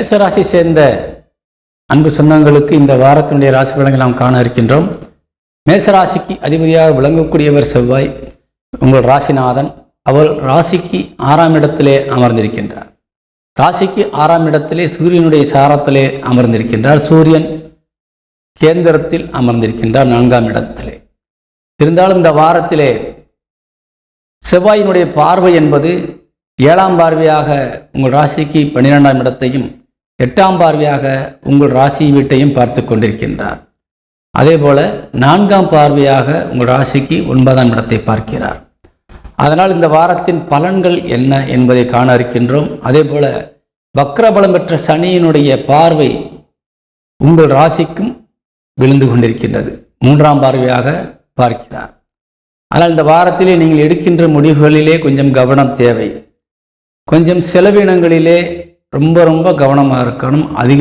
மேசராசி சேர்ந்த அன்பு சொந்தங்களுக்கு இந்த வாரத்தினுடைய ராசி பலன்களை நாம் காண இருக்கின்றோம். மேசராசிக்கு அதிபதியாக விளங்கக்கூடியவர் செவ்வாய், உங்கள் ராசிநாதன். அவர் ராசிக்கு 6ஆம் இடத்திலே அமர்ந்திருக்கின்றார். ராசிக்கு 6ஆம் இடத்திலே சூரியனுடைய சாரத்திலே அமர்ந்திருக்கின்றார். சூரியன் கேந்திரத்தில் அமர்ந்திருக்கின்றார் 4ஆம் இடத்திலே. இருந்தாலும் இந்த வாரத்திலே செவ்வாயினுடைய பார்வை என்பது 7ஆம் பார்வையாக உங்கள் ராசிக்கு 12ஆம் இடத்தையும் 8ஆம் பார்வையாக உங்கள் ராசி வீட்டையும் பார்த்து கொண்டிருக்கின்றார். அதே போல 4ஆம் பார்வையாக உங்கள் ராசிக்கு 9ஆம் இடத்தை பார்க்கிறார். அதனால் இந்த வாரத்தின் பலன்கள் என்ன என்பதை காண இருக்கின்றோம். அதே போல வக்ரபலம் பெற்ற சனியினுடைய பார்வை உங்கள் ராசிக்கும் விழுந்து கொண்டிருக்கின்றது. 3ஆம் பார்வையாக பார்க்கிறார். ஆனால் இந்த வாரத்திலே நீங்கள் எடுக்கின்ற முடிவுகளிலே கொஞ்சம் கவனம் தேவை. கொஞ்சம் செலவினங்களிலே ரொம்ப கவனமாக இருக்கணும். அதிக